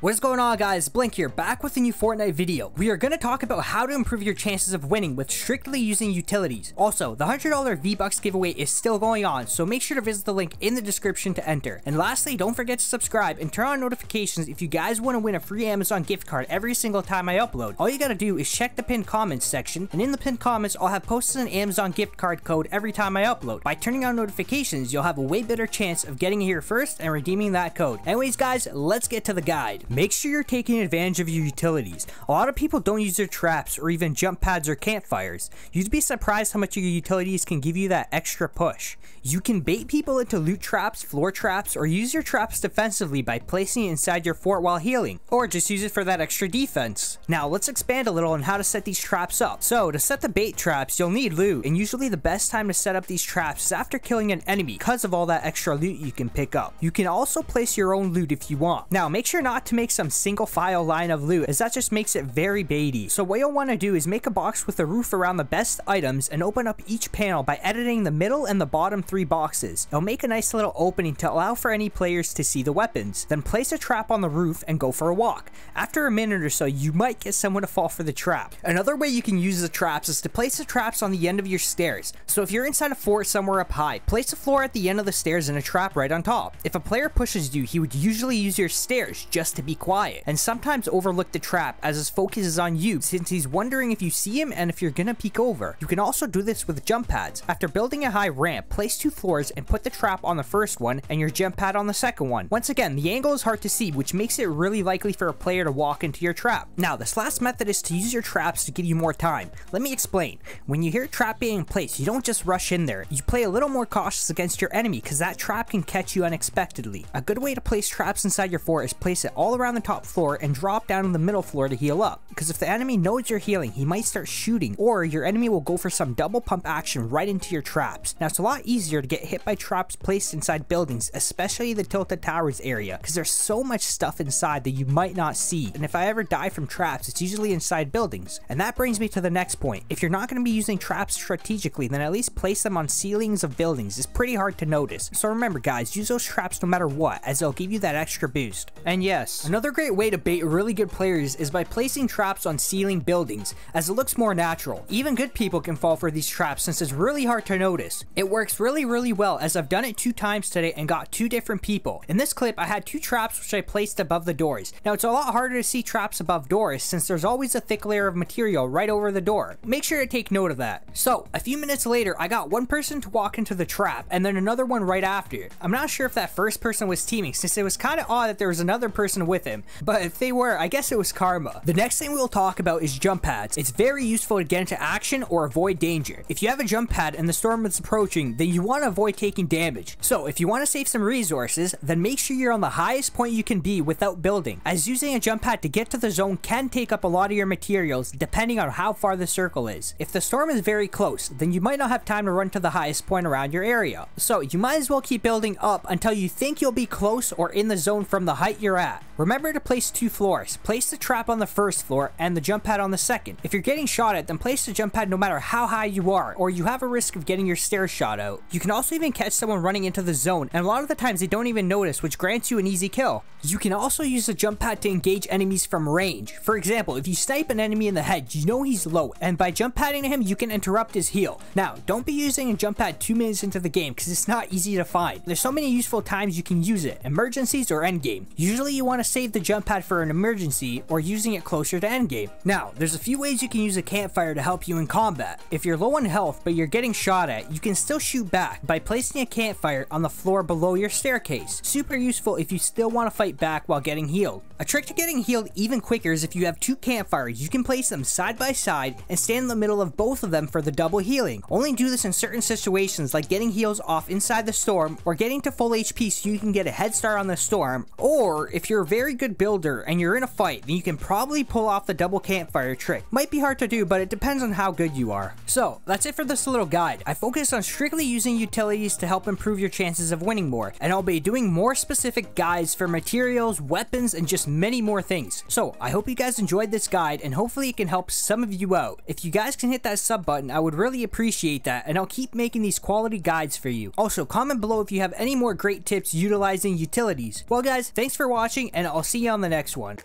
What is going on, guys? Blink here, back with a new Fortnite video. We are going to talk about how to improve your chances of winning with strictly using utilities. Also, the $100 V-Bucks giveaway is still going on, so make sure to visit the link in the description to enter. And lastly, don't forget to subscribe and turn on notifications if you guys want to win a free Amazon gift card every single time I upload. All you gotta do is check the pinned comments section, and in the pinned comments, I'll have posted an Amazon gift card code every time I upload. By turning on notifications, you'll have a way better chance of getting it here first and redeeming that code. Anyways, guys, let's get to the guide. Make sure you're taking advantage of your utilities. A lot of people don't use their traps or even jump pads or campfires. You'd be surprised how much your utilities can give you that extra push. You can bait people into loot traps, floor traps, or use your traps defensively by placing it inside your fort while healing, or just use it for that extra defense. Now let's expand a little on how to set these traps up. So to set the bait traps, you'll need loot, and usually the best time to set up these traps is after killing an enemy because of all that extra loot you can pick up. You can also place your own loot if you want. Now make sure not to make some single file line of loot, as that just makes it very baity. So what you'll want to do is make a box with a roof around the best items and open up each panel by editing the middle and the bottom 3 boxes. It'll make a nice little opening to allow for any players to see the weapons. Then place a trap on the roof and go for a walk. After a minute or so, you might get someone to fall for the trap. Another way you can use the traps is to place the traps on the end of your stairs. So if you're inside a fort somewhere up high, place a floor at the end of the stairs and a trap right on top. If a player pushes you, he would usually use your stairs just to be quiet, and sometimes overlook the trap as his focus is on you since he's wondering if you see him and if you're gonna peek over. You can also do this with jump pads. After building a high ramp, place 2 floors and put the trap on the first one and your jump pad on the second one. Once again, the angle is hard to see, which makes it really likely for a player to walk into your trap. Now, this last method is to use your traps to give you more time. Let me explain. When you hear a trap being placed, you don't just rush in there. You play a little more cautious against your enemy because that trap can catch you unexpectedly. A good way to place traps inside your fort is place it all around the top floor and drop down to the middle floor to heal up, because if the enemy knows you're healing, he might start shooting, or your enemy will go for some double pump action right into your traps. Now, it's a lot easier to get hit by traps placed inside buildings, especially the tilted towers area, because there's so much stuff inside that you might not see, and if I ever die from traps, it's usually inside buildings. And that brings me to the next point. If you're not going to be using traps strategically, then at least place them on ceilings of buildings. It's pretty hard to notice. So remember, guys, use those traps no matter what, as they'll give you that extra boost. And yes, another great way to bait really good players is by placing traps on ceiling buildings, as it looks more natural. Even good people can fall for these traps since it's really hard to notice. It works really well, as I've done it 2 times today and got 2 different people. In this clip, I had 2 traps which I placed above the doors. Now, it's a lot harder to see traps above doors since there's always a thick layer of material right over the door. Make sure to take note of that. So, a few minutes later, I got one person to walk into the trap and then another one right after. I'm not sure if that first person was teaming, since it was kind of odd that there was another person with him, but if they were, I guess it was karma. The next thing we'll talk about is jump pads. It's very useful to get into action or avoid danger. If you have a jump pad and the storm is approaching, then you want to avoid taking damage. So if you want to save some resources, then make sure you're on the highest point you can be without building, as using a jump pad to get to the zone can take up a lot of your materials depending on how far the circle is. If the storm is very close, then you might not have time to run to the highest point around your area. So you might as well keep building up until you think you'll be close or in the zone from the height you're at. Remember to place 2 floors. Place the trap on the first floor and the jump pad on the second. If you're getting shot at, then place the jump pad no matter how high you are, or you have a risk of getting your stairs shot out. You can also even catch someone running into the zone, and a lot of the times they don't even notice, which grants you an easy kill. You can also use the jump pad to engage enemies from range. For example, if you snipe an enemy in the head, you know he's low, and by jump padding to him, you can interrupt his heal. Now, don't be using a jump pad 2 minutes into the game, because it's not easy to find. There's so many useful times you can use it, emergencies or endgame. Usually you want to save the jump pad for an emergency or using it closer to endgame. Now, there's a few ways you can use a campfire to help you in combat. If you're low on health but you're getting shot at, you can still shoot back by placing a campfire on the floor below your staircase. Super useful if you still want to fight back while getting healed. A trick to getting healed even quicker is if you have 2 campfires, you can place them side by side and stand in the middle of both of them for the double healing. Only do this in certain situations like getting heals off inside the storm or getting to full HP so you can get a head start on the storm, or if you're a very good builder and you're in a fight, then you can probably pull off the double campfire trick. Might be hard to do, but it depends on how good you are. So that's it for this little guide. I focus on strictly using utilities to help improve your chances of winning more, and I'll be doing more specific guides for materials, weapons, and just many more things. So I hope you guys enjoyed this guide, and hopefully it can help some of you out. If you guys can hit that sub button, I would really appreciate that, and I'll keep making these quality guides for you. Also, comment below if you have any more great tips utilizing utilities. Well guys, thanks for watching, and I'll see you on the next one.